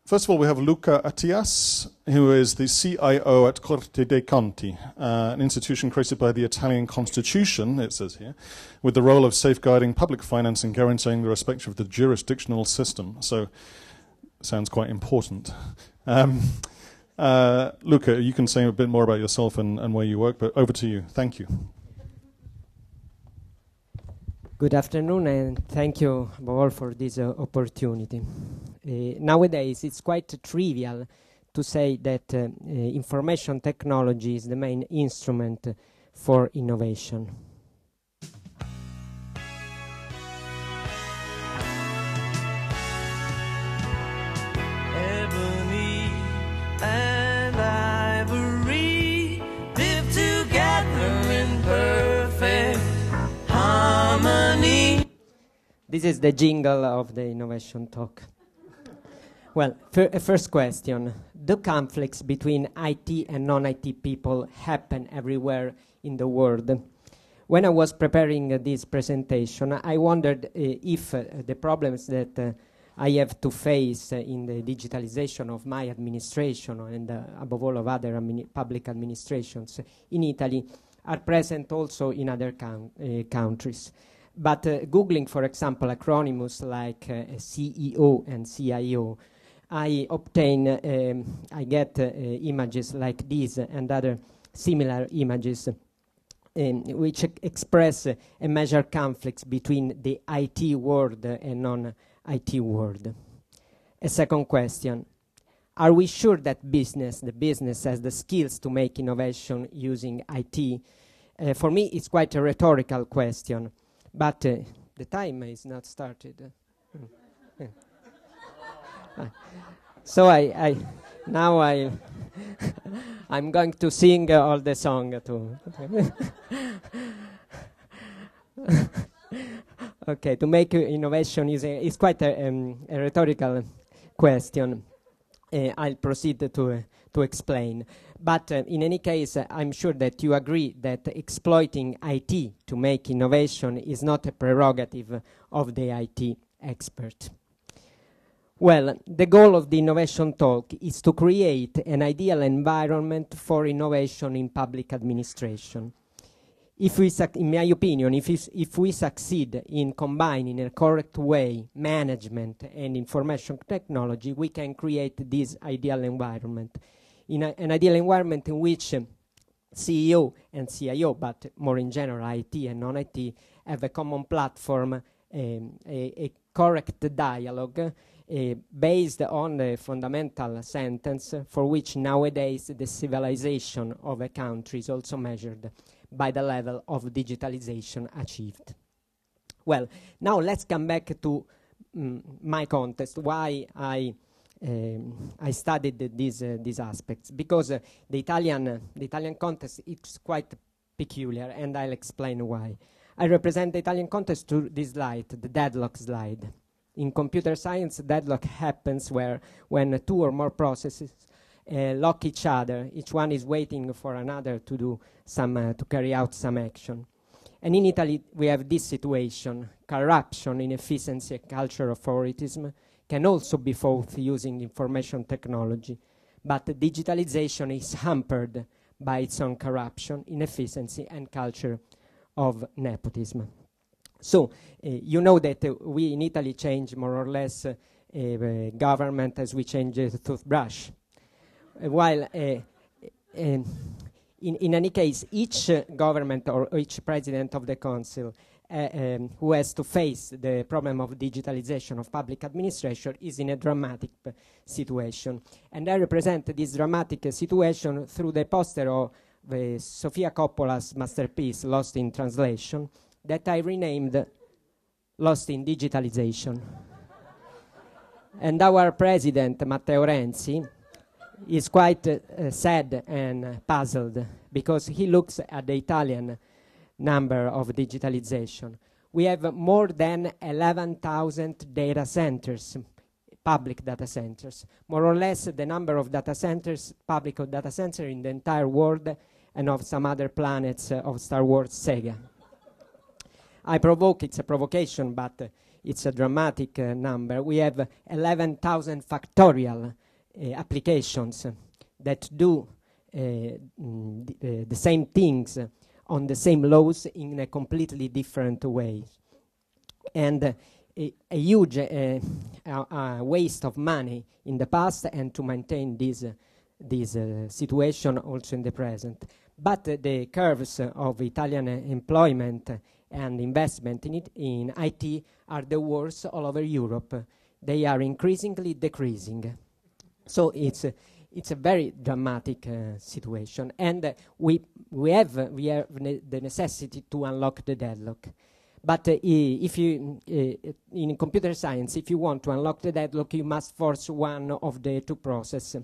First of all, we have Luca Attias, who is the CIO at Corte dei Conti, an institution created by the Italian Constitution, it says here, with the role of safeguarding public finance and guaranteeing the respect of the jurisdictional system. So, sounds quite important. Luca, you can say a bit more about yourself and where you work, but over to you. Thank you. Good afternoon, and thank you above all for this opportunity. Nowadays, it's quite trivial to say that information technology is the main instrument for innovation. Ebony and ivory live together in perfect harmony. This is the jingle of the innovation talk. Well, first question. Do conflicts between IT and non-IT people happen everywhere in the world? When I was preparing this presentation, I wondered if the problems that I have to face in the digitalization of my administration and above all of other public administrations in Italy are present also in other countries. But Googling, for example, acronyms like CEO and CIO, I get images like these and other similar images which express and measure conflicts between the IT world and non-IT world. A second question. Are we sure that the business has the skills to make innovation using IT? For me, it's quite a rhetorical question, but the time is not started. So I'm going to sing all the song too. Okay, to make innovation is quite a rhetorical question. I'll proceed to explain. But in any case, I'm sure that you agree that exploiting IT to make innovation is not a prerogative of the IT expert. Well, the goal of the innovation talk is to create an ideal environment for innovation in public administration. In my opinion, if we succeed in combining in a correct way management and information technology, we can create this ideal environment. An ideal environment in which CEO and CIO, but more in general IT and non-IT, have a common platform, a correct dialogue, based on the fundamental sentence for which nowadays the civilization of a country is also measured by the level of digitalization achieved. Well, now let's come back to my context, why I studied these aspects, because the Italian context is quite peculiar, and I'll explain why. I represent the Italian context through this slide, the deadlock slide. In computer science, deadlock happens when two or more processes lock each other. Each one is waiting for another to do to carry out some action. And in Italy, we have this situation. Corruption, inefficiency, and culture of favoritism can also be fought using information technology. But digitalization is hampered by its own corruption, inefficiency, and culture of nepotism. So, you know that we in Italy change more or less government as we change the toothbrush. While in any case, each government or each president of the council who has to face the problem of digitalization of public administration is in a dramatic situation. And I represent this dramatic situation through the poster of Sofia Coppola's masterpiece, Lost in Translation, that I renamed Lost in Digitalization. And our president, Matteo Renzi, is quite sad and puzzled because he looks at the Italian number of digitalization. We have more than 11,000 data centers, public data centers, more or less the number of data centers, public data centers in the entire world and of some other planets of Star Wars Sega. It's a provocation, but it's a dramatic number. We have 11,000 factorial applications that do the same things on the same laws in a completely different way. And a huge waste of money in the past, and to maintain this situation also in the present. But the curves of Italian employment and investment in IT are the worst all over Europe. They are increasingly decreasing. So it's a very dramatic situation, and we have the necessity to unlock the deadlock. But if you in computer science, if you want to unlock the deadlock, you must force one of the two processes.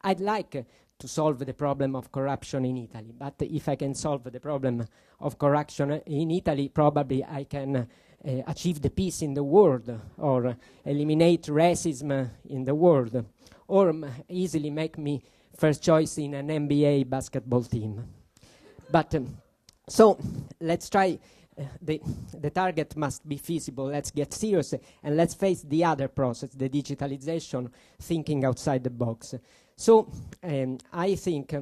I'd like to solve the problem of corruption in Italy, but if I can solve the problem of corruption in Italy, probably I can achieve the peace in the world, or eliminate racism in the world, or easily make me first choice in an NBA basketball team. But so let's try. The target must be feasible. Let's get serious and let's face the other process, the digitalization, thinking outside the box. So I think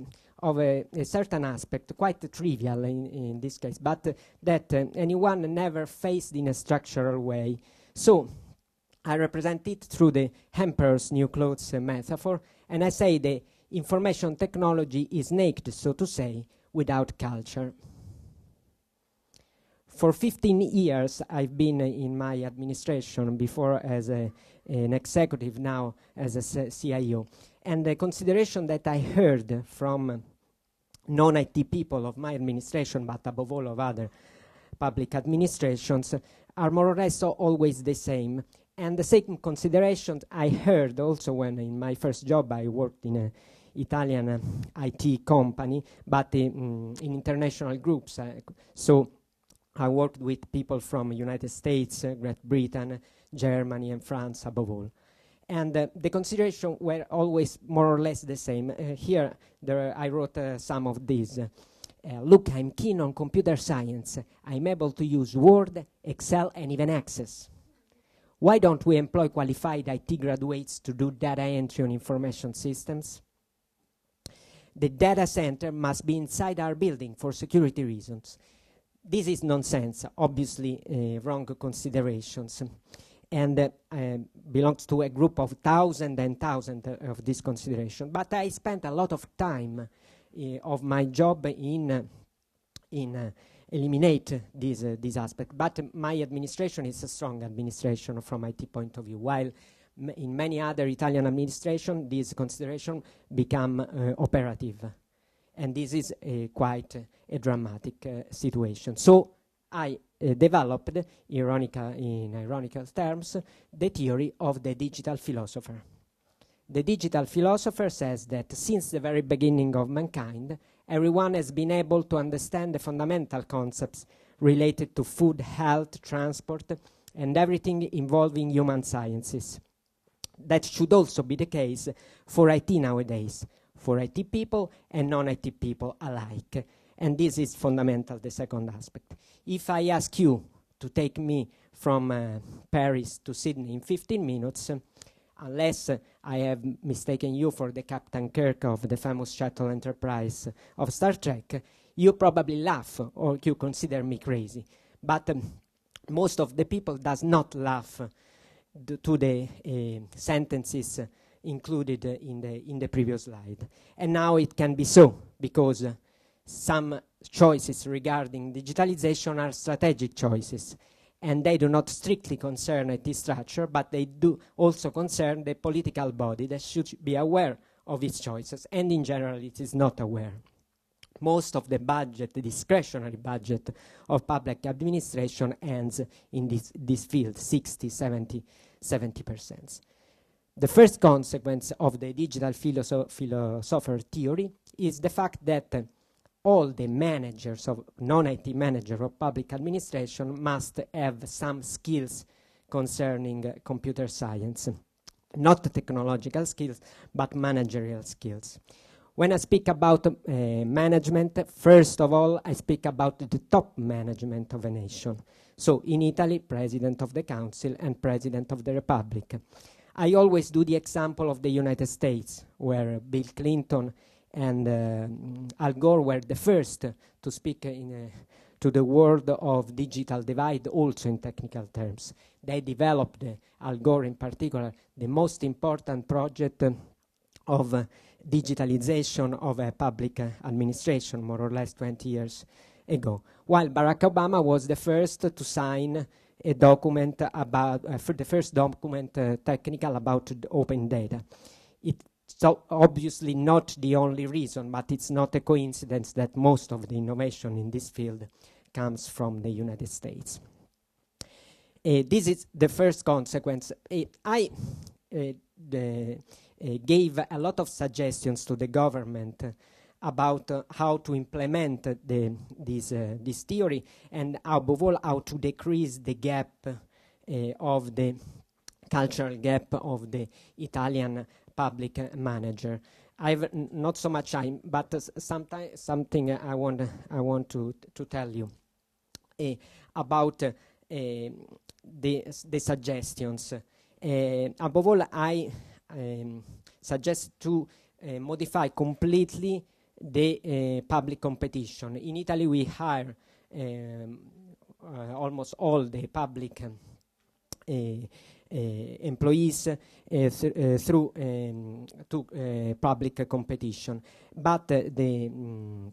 of a certain aspect, quite trivial in this case, but that anyone never faced in a structural way. So I represent it through the emperor's new clothes metaphor, and I say the information technology is naked, so to say, without culture. For 15 years, I've been in my administration, before as an executive, now as a CIO. And the consideration that I heard from non-IT people of my administration, but above all of other public administrations, are more or less always the same. And the same considerations I heard also when in my first job I worked in an Italian IT company, but in international groups. So I worked with people from United States, Great Britain, Germany, and France above all. And the considerations were always more or less the same. Here, I wrote some of these. Look, I'm keen on computer science. I'm able to use Word, Excel, and even Access. Why don't we employ qualified IT graduates to do data entry on information systems? The data center must be inside our building for security reasons. This is nonsense, obviously wrong considerations, and belongs to a group of thousands and thousands of this consideration. But I spent a lot of time of my job in eliminate this aspect. But my administration is a strong administration from IT point of view, while in many other Italian administration, this consideration become operative. And this is quite a dramatic situation. So I developed, in ironical terms, the theory of the digital philosopher. The digital philosopher says that since the very beginning of mankind, everyone has been able to understand the fundamental concepts related to food, health, transport, and everything involving human sciences. That should also be the case for IT nowadays, for IT people and non-IT people alike. And this is fundamental, the second aspect. If I ask you to take me from Paris to Sydney in 15 minutes, unless I have mistaken you for the Captain Kirk of the famous shuttle Enterprise of Star Trek, you probably laugh or you consider me crazy. But most of the people does not laugh to the sentences included in the previous slide. And now it can be so, because some choices regarding digitalization are strategic choices, and they do not strictly concern IT structure, but they do also concern the political body that should be aware of its choices, and in general it is not aware. Most of the budget, the discretionary budget of public administration ends in this field, 60, 70%. The first consequence of the digital philosopher theory is the fact that all the managers of non-IT manager of public administration must have some skills concerning computer science. Not technological skills, but managerial skills. When I speak about management, first of all, I speak about the top management of a nation. So in Italy, President of the Council and President of the Republic. I always do the example of the United States, where Bill Clinton and Al Gore were the first to speak to the world of digital divide, also in technical terms. They developed, Al Gore in particular, the most important project of digitalization of a public administration, more or less 20 years ago, while Barack Obama was the first to sign a document about, for the first document technical about open data. It's obviously not the only reason, but it's not a coincidence that most of the innovation in this field comes from the United States. This is the first consequence. I gave a lot of suggestions to the government about how to implement this theory, and above all how to decrease the gap of the cultural gap of the Italian public manager. I've not so much time, but something I want to tell you about the suggestions. Above all, I suggest to modify completely the public competition. In Italy, we hire almost all the public employees through public competition. But the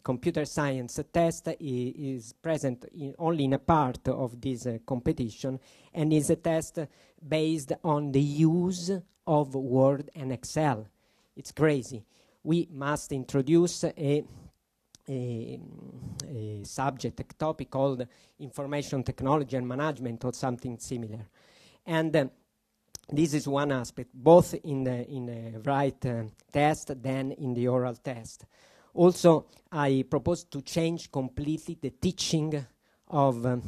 computer science test is present only in a part of this competition, and is a test based on the use of Word and Excel. It's crazy. We must introduce a subject, a topic called information technology and management, or something similar. And this is one aspect, both in the right test, then in the oral test. Also, I propose to change completely the teaching of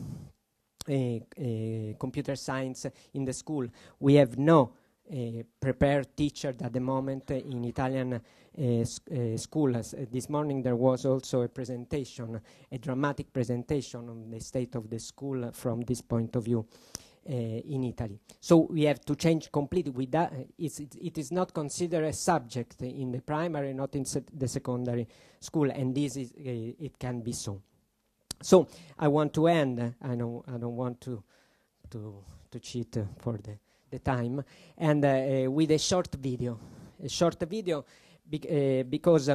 computer science in the school. We have no prepared teacher at the moment in Italian schools. This morning there was also a presentation, a dramatic presentation on the state of the school from this point of view. In Italy. So we have to change completely. With that, it is not considered a subject in the primary, not in the secondary school, and this is it can be so. So I want to end. I don't want to cheat for the time, and with a short video. Because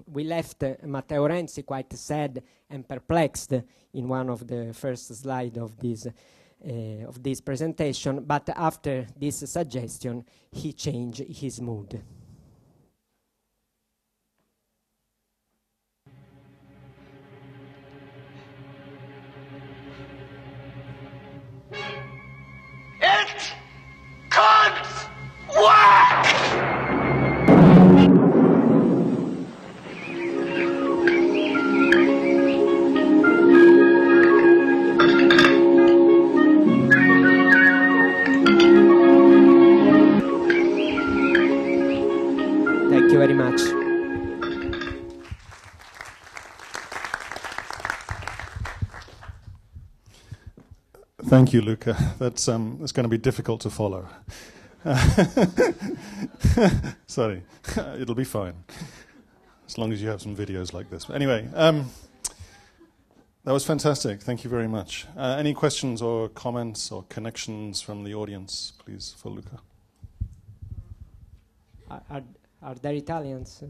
we left Matteo Renzi quite sad and perplexed in one of the first slides of this presentation, but after this suggestion, he changed his mood. It can't work! Thank you very much. Thank you, Luca. That's going to be difficult to follow. Sorry, it'll be fine, as long as you have some videos like this. But anyway, that was fantastic. Thank you very much. Any questions or comments or connections from the audience, please, for Luca? Are there Italians?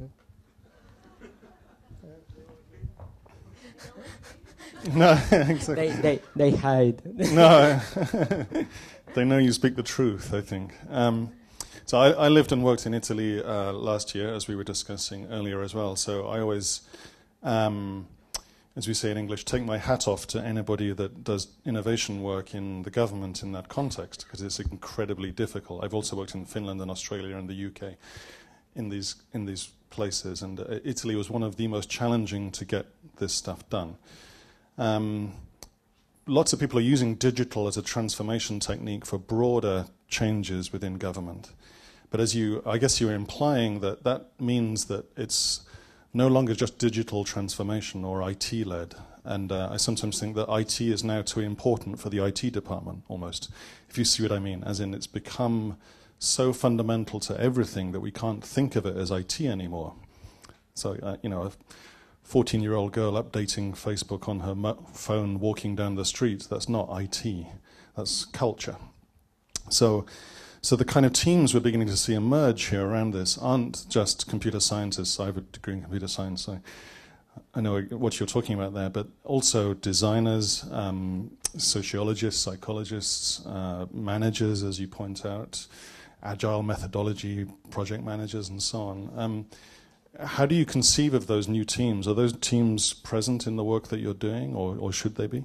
No, exactly. They hide. No, they know you speak the truth, I think. So I lived and worked in Italy last year, as we were discussing earlier as well. So I always, as we say in English, take my hat off to anybody that does innovation work in the government in that context, because it's incredibly difficult. I've also worked in Finland and Australia and the UK in these places, and Italy was one of the most challenging to get this stuff done. Lots of people are using digital as a transformation technique for broader changes within government. But I guess you're implying that means that it's no longer just digital transformation or IT-led. And I sometimes think that IT is now too important for the IT department, almost, if you see what I mean, as in it's become so fundamental to everything that we can't think of it as IT anymore. So, a 14-year-old girl updating Facebook on her phone walking down the street, that's not IT, that's culture. So the kind of teams we're beginning to see emerge here around this aren't just computer scientists. I have a degree in computer science, so I know what you're talking about there, but also designers, sociologists, psychologists, managers, as you point out, agile methodology, project managers, and so on. How do you conceive of those new teams? Are those teams present in the work that you're doing, or should they be?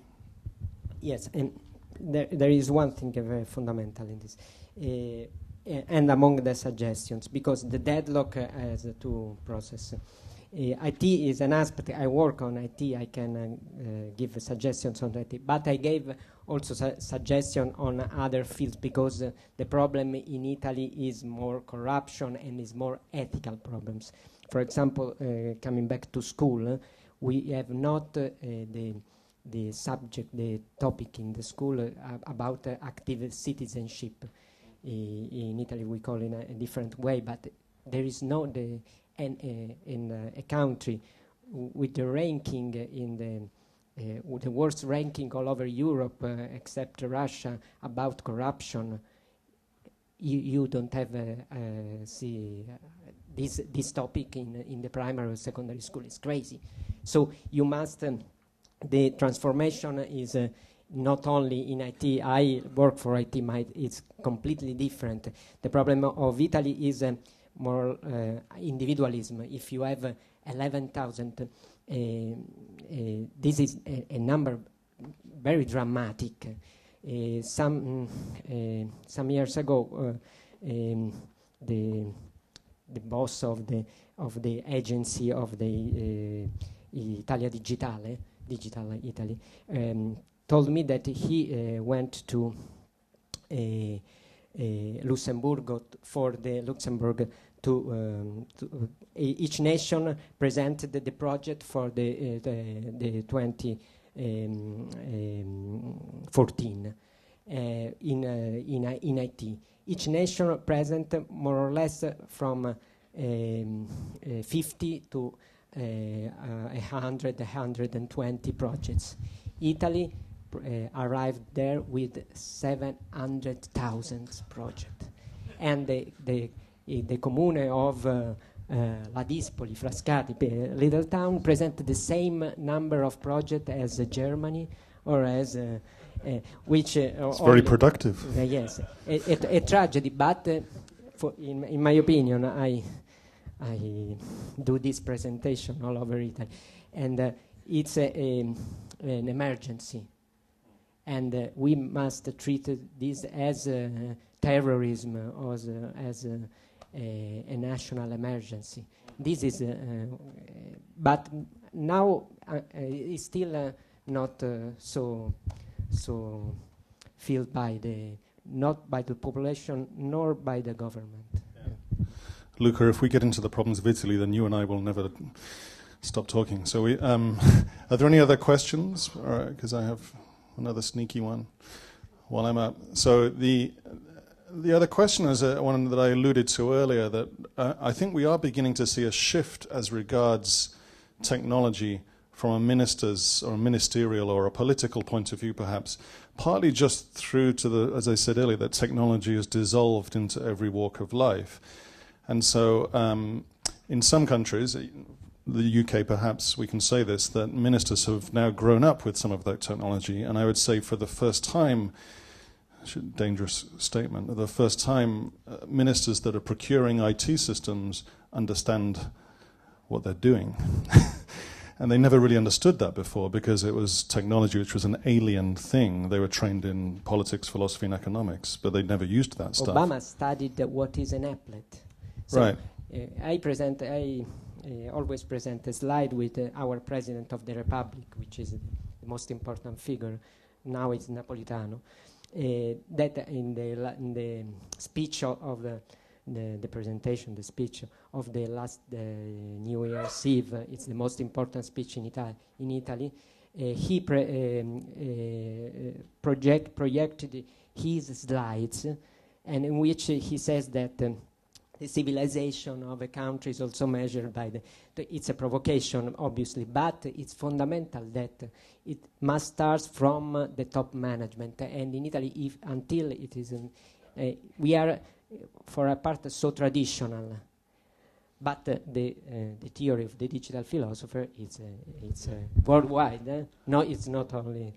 Yes, and there is one thing very fundamental in this, and among the suggestions, because the deadlock has two processes. IT is an aspect. I work on IT. I can give suggestions on IT, but I gave also suggestion on other fields because the problem in Italy is more corruption and is more ethical problems. For example, coming back to school, we have not the subject, the topic in the school about active citizenship. In Italy, we call it a different way, but there is no in a country with the ranking in the worst ranking all over Europe, except Russia, about corruption. You don't have this topic in the primary or secondary school. It's crazy. So you must. The transformation is not only in IT. I work for IT. It's completely different. The problem of Italy is more individualism. If you have 11,000, this is a number very dramatic. Some years ago, the boss of the agency of the Italia Digitale, Digital Italy, told me that he went to Luxembourg for the Luxembourg to each nation presented the project for the 2014 in IT. Each nation present more or less from 50 to 120 projects. Italy arrived there with 700,000 projects, and the comune of La Dispoli, Frascati, little town, presented the same number of projects as Germany or as which. It's very productive. Yes, a tragedy, but in my opinion, I do this presentation all over Italy, and it's an emergency, and we must treat this as terrorism or as a national emergency. This is, but now it's still not so felt by not by the population nor by the government. Luca, if we get into the problems of Italy, then you and I will never stop talking. So, are there any other questions? Because I have another sneaky one while I'm up. So the other question is one that I alluded to earlier, that I think we are beginning to see a shift as regards technology from a minister's or a ministerial or a political point of view, perhaps, partly just through to as I said earlier, that technology is dissolved into every walk of life. And so in some countries, the UK perhaps, we can say this, that ministers have now grown up with some of that technology. And I would say for the first time, dangerous statement, the first time ministers that are procuring IT systems understand what they're doing. And they never really understood that before because it was technology which was an alien thing. They were trained in politics, philosophy, and economics, but they never used that stuff. Obama studied what is an applet. So right. I always present a slide with our President of the Republic, which is the most important figure. Now it's Napolitano. That in the speech of the presentation, the speech of the last New Year's Eve. It's the most important speech in Italy. He projected his slides, and in which he says that the civilization of a country is also measured by it's a provocation, obviously, but it's fundamental that it must start from the top management. And in Italy, until it is, we are, for a part, so traditional. But the theory of the digital philosopher it's worldwide. No, it's not only.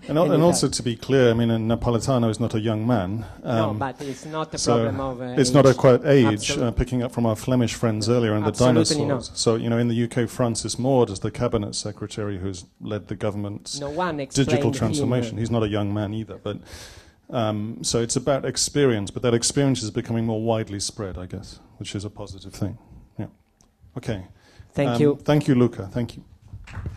And also, to be clear, I mean, Napolitano is not a young man. No, but it's not a problem of it's age. not a quite age, picking up from our Flemish friends earlier in the Absolutely dinosaurs. not. So, in the UK, Francis Maude is the cabinet secretary who's led the government's digital transformation. He's not a young man either. But so it's about experience, but that experience is becoming more widely spread, I guess, which is a positive thing. Yeah. Okay. Thank you. Thank you, Luca. Thank you.